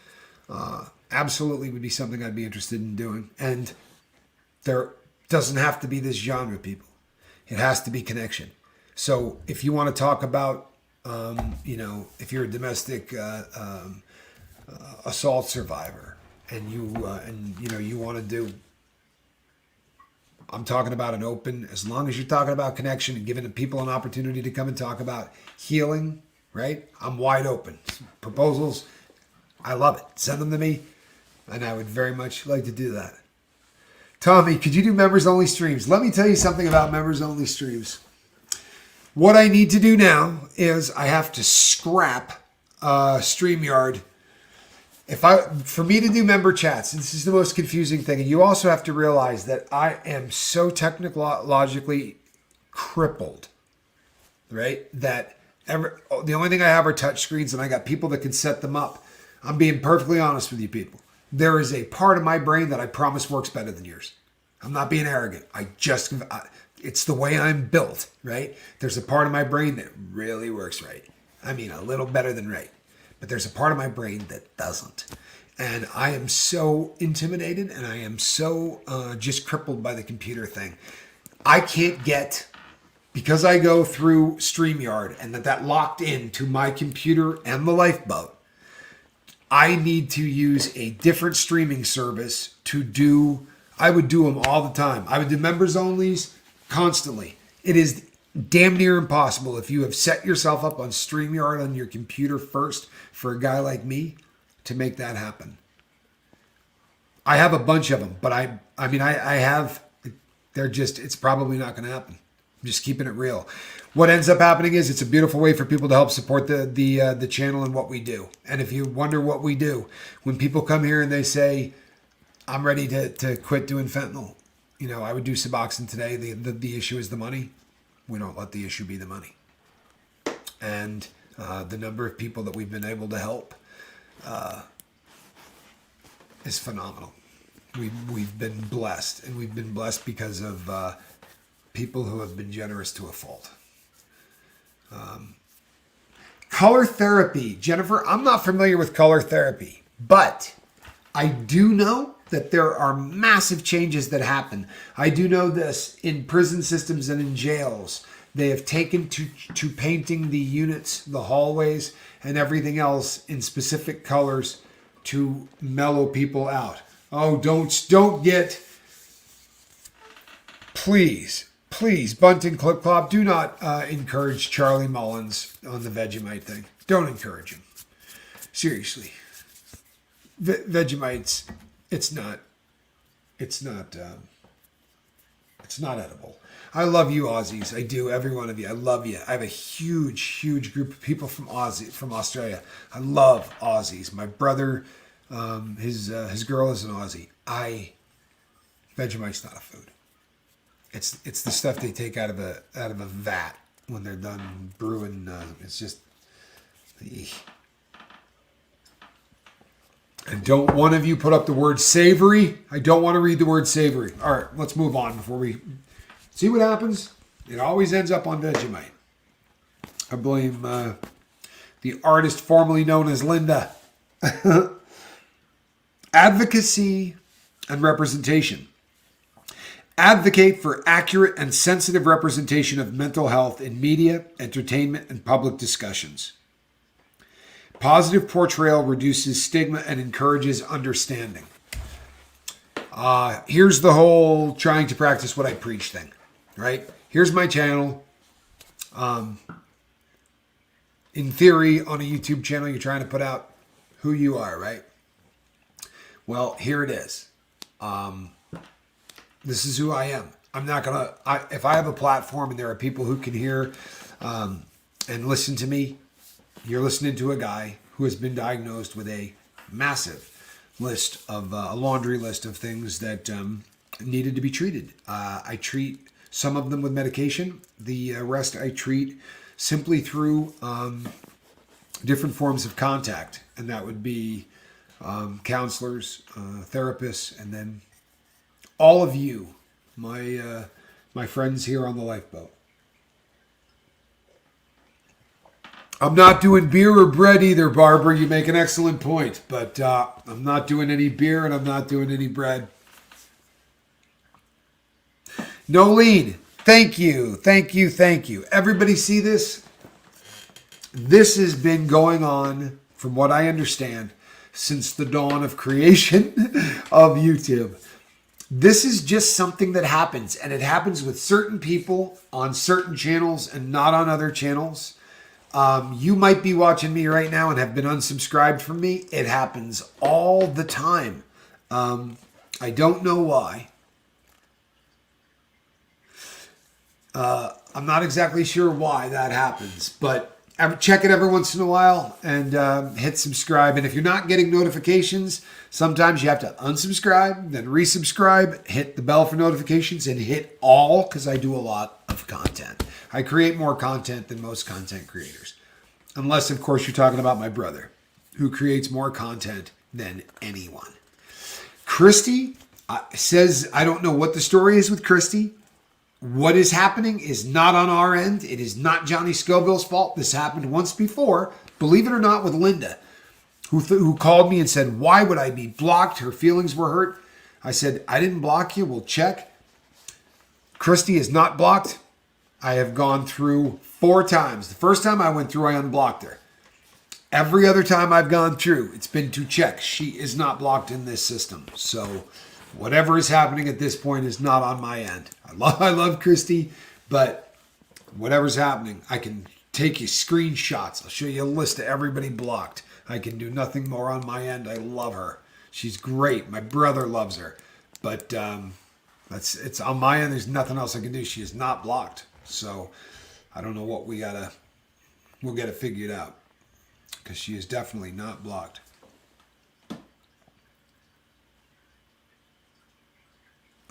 Absolutely would be something I'd be interested in doing. And there doesn't have to be this genre, people. It has to be connection. So if you want to talk about, if you're a domestic assault survivor and you want to do, I'm talking about an open, as long as you're talking about connection and giving people an opportunity to come and talk about healing, right? I'm wide open. Proposals, I love it. Send them to me, and I would very much like to do that. Tommy, could you do members-only streams? Let me tell you something about members-only streams. What I need to do now is I have to scrap StreamYard. For me to do member chats, this is the most confusing thing. And you also have to realize that I am so technologically crippled, right? That the only thing I have are touch screens, and I got people that can set them up. I'm being perfectly honest with you people. There is a part of my brain that I promise works better than yours. I'm not being arrogant. It's the way I'm built, right? There's a part of my brain that really works right. I mean, a little better than right. But there's a part of my brain that doesn't. And I am so intimidated, and I am so just crippled by the computer thing. I can't get, because I go through StreamYard and that locked into my computer and the lifeboat, I need to use a different streaming service to do. I would do them all the time. I would do members onlys constantly. It is damn near impossible if you have set yourself up on StreamYard on your computer first for a guy like me to make that happen. I have a bunch of them, but I have, it's probably not going to happen. I'm just keeping it real. What ends up happening is it's a beautiful way for people to help support the channel and what we do. And if you wonder what we do, when people come here and they say, I'm ready to quit doing fentanyl, I would do Suboxone today. The issue is the money. We don't let the issue be the money. And the number of people that we've been able to help is phenomenal. We've been blessed, and we've been blessed because of people who have been generous to a fault. Color therapy. Jennifer, I'm not familiar with color therapy, but I do know that there are massive changes that happen. I do know this in prison systems and in jails. They have taken to painting the units, the hallways, and everything else in specific colors to mellow people out. Oh, don't get, please, Bunting Clip Clop, do not encourage Charlie Mullins on the Vegemite thing. Don't encourage him. Seriously. Vegemites, it's not edible. I love you, Aussies. I do, every one of you. I love you. I have a huge group of people from Australia. I love Aussies. My brother, his girl is an Aussie. Vegemite's not a food. It's the stuff they take out of a vat when they're done brewing. It's just. And don't one of you put up the word savory. I don't want to read the word savory. All right, let's move on before we see what happens. It always ends up on Vegemite. I blame the artist formerly known as Linda. Advocacy and representation. Advocate for accurate and sensitive representation of mental health in media, entertainment, and public discussions. Positive portrayal reduces stigma and encourages understanding. Here's the whole trying to practice what I preach thing, right? Here's my channel. In theory, on a YouTube channel, you're trying to put out who you are, right? Well, here it is. This is who I am. I'm not going to, if I have a platform and there are people who can hear and listen to me, you're listening to a guy who has been diagnosed with a massive list of, a laundry list of things that needed to be treated. I treat some of them with medication. The rest I treat simply through different forms of contact. And that would be counselors, therapists, and then all of you, my friends here on the lifeboat. I'm not doing beer or bread either, Barbara. You make an excellent point. But I'm not doing any beer and I'm not doing any bread. Nolene, thank you. Everybody see this? This has been going on, from what I understand, since the dawn of creation of YouTube. This is just something that happens, and it happens with certain people on certain channels and not on other channels. You might be watching me right now and have been unsubscribed from me. It happens all the time. I don't know why. I'm not exactly sure why that happens, but check it every once in a while and hit subscribe. And if you're not getting notifications, sometimes you have to unsubscribe, then resubscribe, hit the bell for notifications, and hit all, because I do a lot of content. I create more content than most content creators. Unless, of course, you're talking about my brother, who creates more content than anyone. Christy says, I don't know what the story is with Christy. What is happening is not on our end. It is not Johnny Scoville's fault. This happened once before, believe it or not, with Linda, who called me and said, why would I be blocked? Her feelings were hurt. I said, I didn't block you. We'll check. Christy is not blocked. I have gone through 4 times. The first time I went through, I unblocked her. Every other time I've gone through, it's been to check. She is not blocked in this system. So whatever is happening at this point is not on my end. I love Christy, but whatever's happening, I can take you screenshots. I'll show you a list of everybody blocked. I can do nothing more on my end. I love her. She's great. My brother loves her. But it's on my end. There's nothing else I can do. She is not blocked. So I don't know what we'll get it figured out. Because she is definitely not blocked.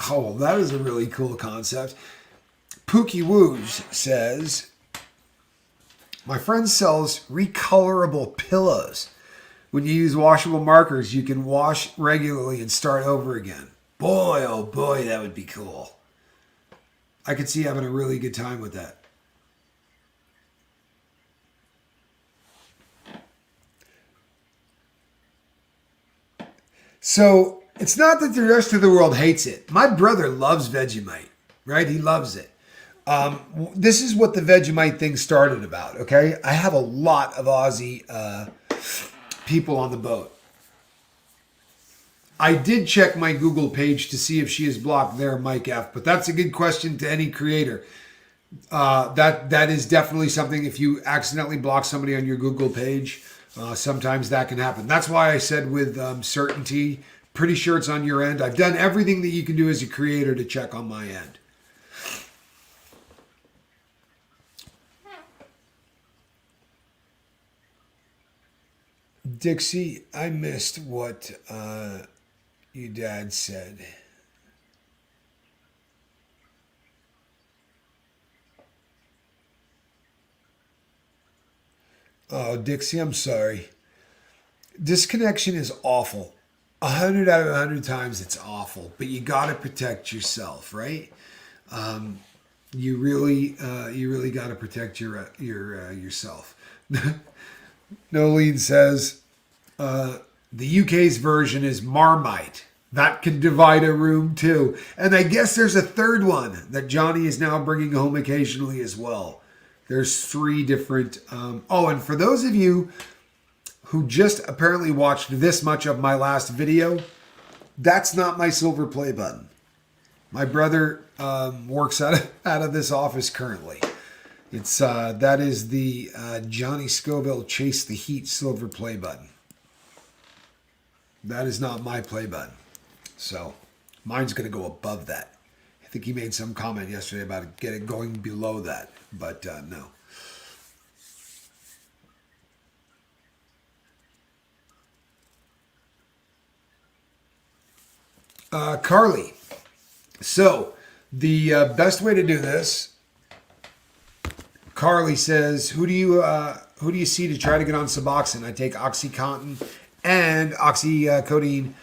Oh, well, that is a really cool concept. Pookie Woos says, my friend sells recolorable pillows. When you use washable markers, you can wash regularly and start over again. Boy, oh boy, that would be cool. I could see having a really good time with that. So it's not that the rest of the world hates it. My brother loves Vegemite, right? He loves it. This is what the Vegemite thing started about, okay? I have a lot of Aussie people on the boat. I did check my Google page to see if she is blocked there, Mike F., but that's a good question to any creator. That is definitely something, if you accidentally block somebody on your Google page, sometimes that can happen. That's why I said with certainty, pretty sure it's on your end. I've done everything that you can do as a creator to check on my end. Dixie, I missed what your dad said. Oh, Dixie, I'm sorry. Disconnection is awful. 100 out of 100 times it's awful, but you got to protect yourself, right? You really got to protect yourself. Nolene says the UK's version is Marmite. That can divide a room too. And I guess there's a third one that Johnny is now bringing home occasionally as well. There's 3 different. And for those of you who just apparently watched this much of my last video, that's not my silver play button. My brother works out of this office currently. It's that is the Johnny Scoville Chase the Heat silver play button. That is not my play button. So mine's going to go above that. I think he made some comment yesterday about it going below that, but no. Carly. So the best way to do this, Carly says, who do you see to try to get on Suboxone? I take OxyContin and oxycodone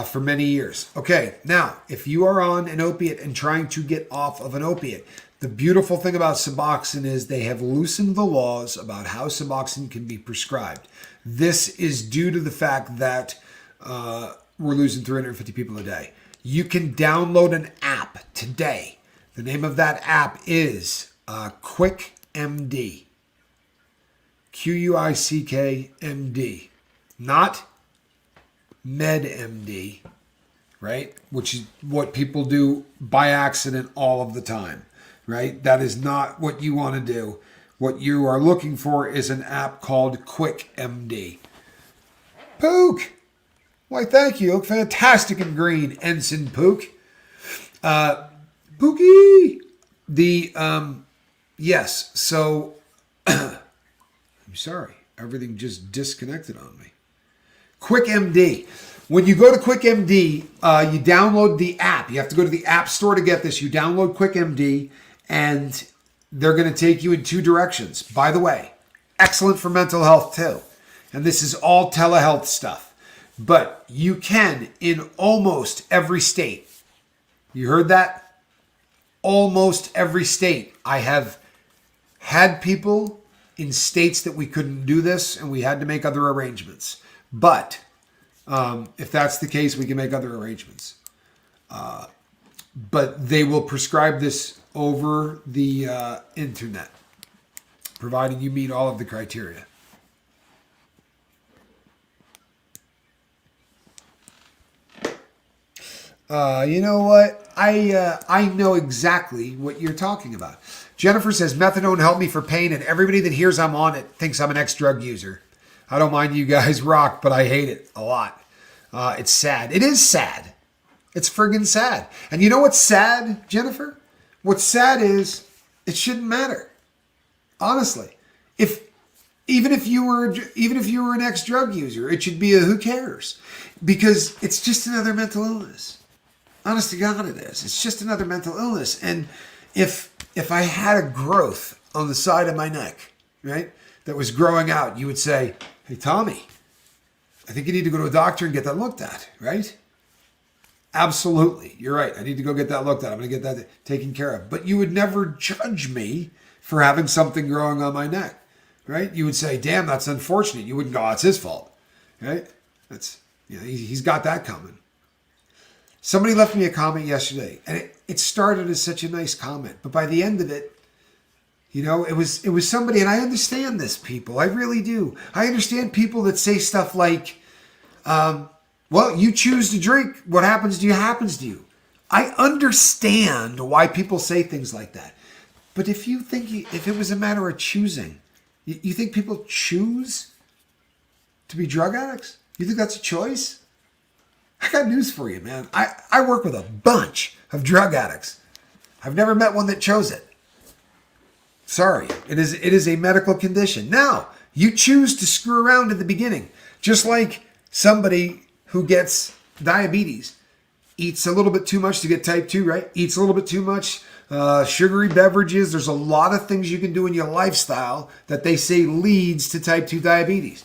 for many years. Okay, now, if you are on an opiate and trying to get off of an opiate, the beautiful thing about Suboxone is they have loosened the laws about how Suboxone can be prescribed. This is due to the fact that we're losing 350 people a day. You can download an app today. The name of that app is QuickMD. QuickMD. Not MedMD, right? Which is what people do by accident all of the time, right? That is not what you want to do. What you are looking for is an app called QuickMD. Pook! Why, thank you. Fantastic and green, Ensign Pook. Pookie! Yes, so, I'm sorry. Everything just disconnected on me. QuickMD. When you go to QuickMD, you download the app. You have to go to the App Store to get this. You download QuickMD, and they're going to take you in 2 directions. By the way, excellent for mental health too. And this is all telehealth stuff. But you can in almost every state. You heard that? Almost every state. I have had people in states that we couldn't do this and we had to make other arrangements. But if that's the case, we can make other arrangements. But they will prescribe this over the internet, providing you meet all of the criteria. You know what? I know exactly what you're talking about. Jennifer says, methadone helped me for pain, and everybody that hears I'm on it thinks I'm an ex-drug user. I don't mind you guys rock, but I hate it a lot. It's sad. It is sad. It's friggin' sad. And you know what's sad, Jennifer? What's sad is it shouldn't matter. Honestly, even if you were an ex-drug user, it should be a who cares, because it's just another mental illness. Honest to God, it is. It's just another mental illness. And if I had a growth on the side of my neck, right, that was growing out, you would say, "Hey, Tommy, I think you need to go to a doctor and get that looked at," right? Absolutely. You're right. I need to go get that looked at. I'm going to get that taken care of. But you would never judge me for having something growing on my neck, right? You would say, "Damn, that's unfortunate." You wouldn't go, "Oh, it's his fault," right? He's got that coming. Somebody left me a comment yesterday, and it started as such a nice comment. But by the end of it, it was somebody, and I understand this, people. I really do. I understand people that say stuff like, well, you choose to drink. What happens to you happens to you. I understand why people say things like that. But if it was a matter of choosing, you think people choose to be drug addicts? You think that's a choice? I got news for you, man. I work with a bunch of drug addicts. I've never met one that chose it. Sorry, it is a medical condition. Now, you choose to screw around at the beginning, just like somebody who gets diabetes eats a little bit too much to get type 2, right? Eats a little bit too much sugary beverages. There's a lot of things you can do in your lifestyle that they say leads to type 2 diabetes.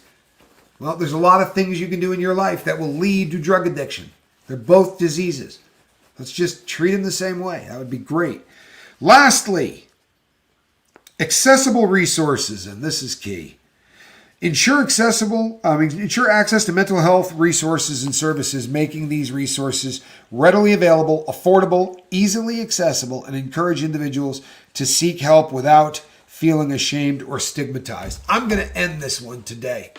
Well, there's a lot of things you can do in your life that will lead to drug addiction. They're both diseases. Let's just treat them the same way. That would be great. Lastly, accessible resources, and this is key. Ensure access to mental health resources and services, making these resources readily available, affordable, easily accessible, and encourage individuals to seek help without feeling ashamed or stigmatized. I'm going to end this one today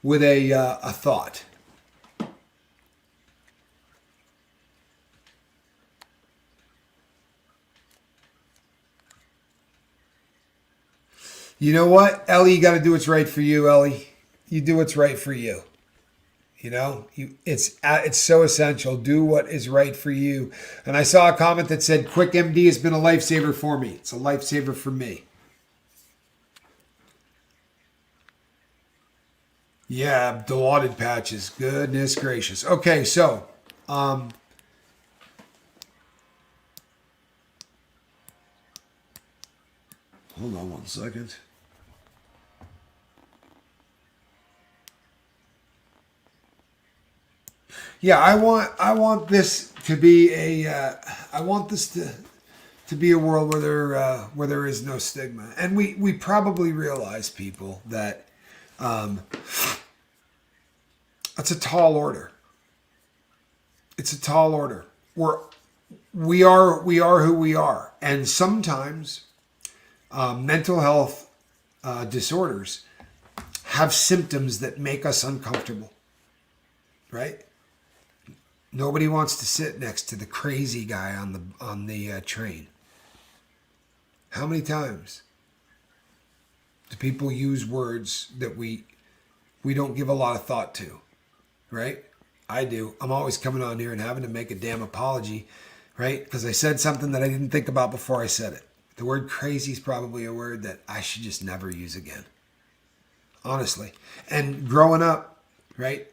with a thought. You know what, Ellie? You got to do what's right for you, Ellie. You do what's right for you. It's so essential. Do what is right for you. And I saw a comment that said, "Quick MD has been a lifesaver for me." It's a lifesaver for me. Yeah, dilaudid patches. Goodness gracious. Okay, so hold on one second. Yeah, I want this to be I want this to be a world where there is no stigma, and we probably realize, people, that it's a tall order. It's a tall order. We are who we are, and sometimes mental health disorders have symptoms that make us uncomfortable, right? Nobody wants to sit next to the crazy guy on the train. How many times do people use words that we don't give a lot of thought to, right? I do. I'm always coming on here and having to make a damn apology, right? Because I said something that I didn't think about before I said it. The word crazy is probably a word that I should just never use again. Honestly. And growing up, right,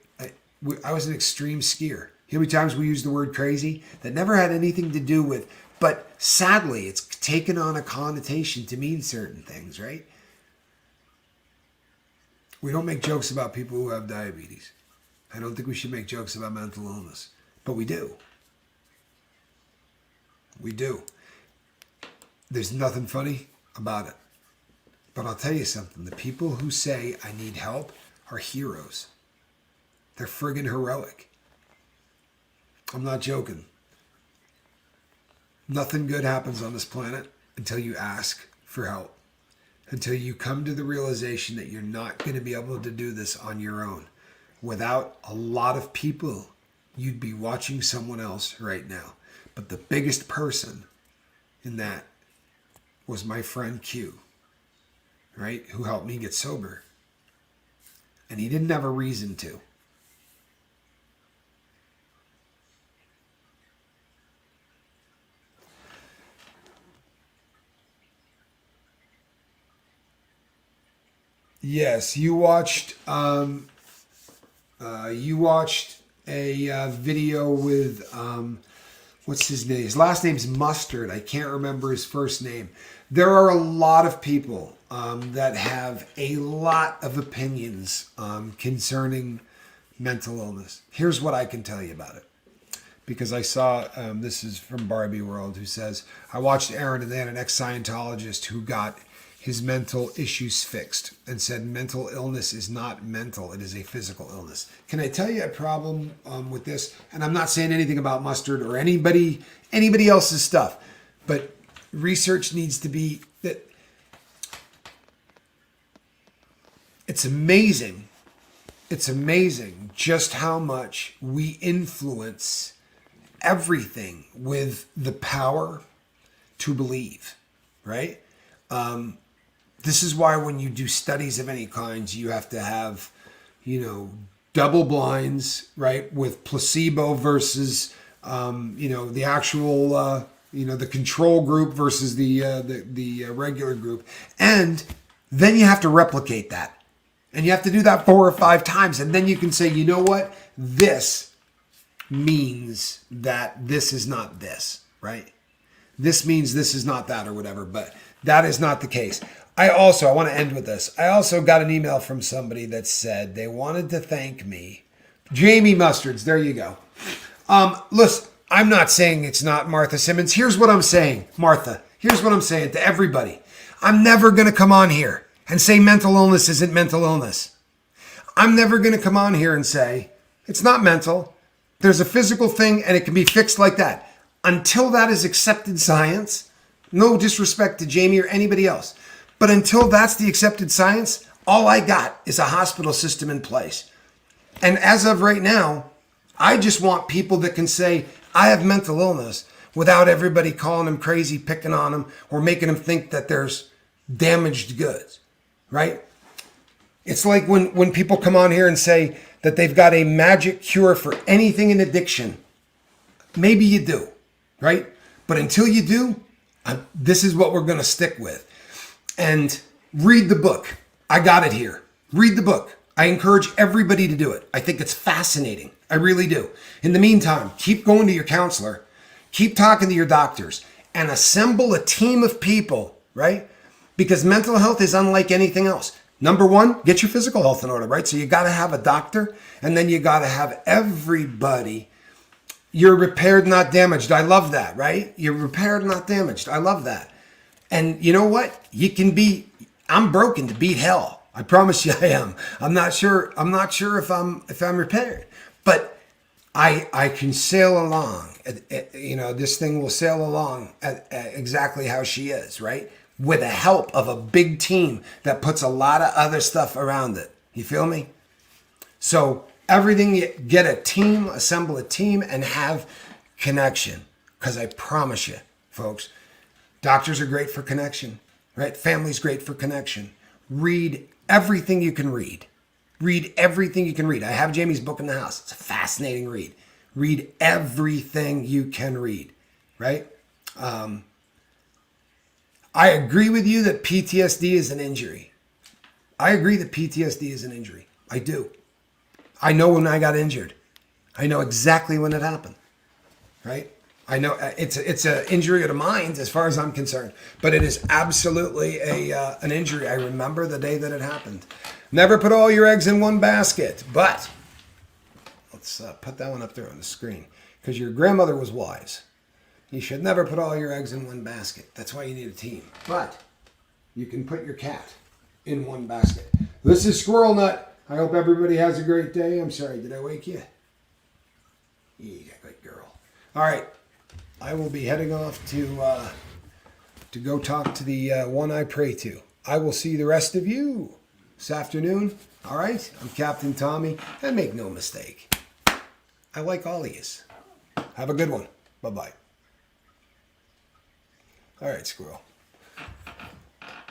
I was an extreme skier. You know how many times we used the word crazy that never had anything to do with, but sadly, it's taken on a connotation to mean certain things, right? We don't make jokes about people who have diabetes. I don't think we should make jokes about mental illness, but we do. We do. There's nothing funny about it. But I'll tell you something. The people who say I need help are heroes. They're friggin' heroic. I'm not joking. Nothing good happens on this planet until you ask for help. Until you come to the realization that you're not going to be able to do this on your own. Without a lot of people, you'd be watching someone else right now. But the biggest person in that was my friend Q, right? Who helped me get sober. and he didn't have a reason to. Yes, you watched a video with what's his name? His last name's Mustard. I can't remember his first name. There are a lot of people that have a lot of opinions concerning mental illness. Here's what I can tell you about it. Because I saw, this is from Barbie World, who says, I watched Aaron and then an ex-Scientologist who got his mental issues fixed and said mental illness is not mental, it is a physical illness. Can I tell you a problem with this? And I'm not saying anything about Mustard or anybody else's stuff, but research needs to be that. It's amazing just how much we influence everything with the power to believe, right? This is why when you do studies of any kind, you have to have, double blinds, right? With placebo versus, the actual, the control group versus the regular group. And then you have to replicate that. And you have to do that 4 or 5 times. And then you can say, you know what? This means that this is not this, right? This means this is not that or whatever, but that is not the case. I want to end with this. I also got an email from somebody that said they wanted to thank me. Jamie Mustards, there you go. Listen, I'm not saying it's not Martha Simmons. Here's what I'm saying, Martha. Here's what I'm saying to everybody. I'm never going to come on here and say mental illness isn't mental illness. I'm never going to come on here and say it's not mental. There's a physical thing and it can be fixed like that. Until that is accepted science, no disrespect to Jamie or anybody else, but until that's the accepted science, all I got is a hospital system in place. And as of right now, I just want people that can say, I have mental illness without everybody calling them crazy, picking on them, or making them think that there's damaged goods, right? It's like when people come on here and say that they've got a magic cure for anything in addiction. Maybe you do, right? But until you do, this is what we're going to stick with. And read the book. I got it here. Read the book. I encourage everybody to do it. I think it's fascinating. I really do. In the meantime, keep going to your counselor. Keep talking to your doctors. And assemble a team of people, right? Because mental health is unlike anything else. Number one, get your physical health in order, right? So you got to have a doctor. And then you got to have everybody. You're repaired, not damaged. I love that, right? You're repaired, not damaged. I love that. And you know what? I'm broken to beat hell. I promise you I am. I'm not sure if I'm repaired, but I can sail along. This thing will sail along at exactly how she is, right? With the help of a big team that puts a lot of other stuff around it. You feel me? So everything, get a team, assemble a team, and have connection. Because I promise you, folks, doctors are great for connection, right? Family's great for connection. Read everything you can read. Read everything you can read. I have Jamie's book in the house. It's a fascinating read. Read everything you can read, right? I agree with you that PTSD is an injury. I agree that PTSD is an injury. I do. I know when I got injured. I know exactly when it happened, right? I know it's an injury of the mind as far as I'm concerned, but it is absolutely an injury. I remember the day that it happened. Never put all your eggs in one basket, but let's put that one up there on the screen because your grandmother was wise. You should never put all your eggs in one basket. That's why you need a team. But you can put your cat in one basket. This is Squirrel Nut. I hope everybody has a great day. I'm sorry, did I wake you? Yeah, good girl. All right. I will be heading off to go talk to the one I pray to. I will see the rest of you this afternoon. All right? I'm Captain Tommy, and make no mistake, I like all of yous. Have a good one. Bye-bye. All right, squirrel.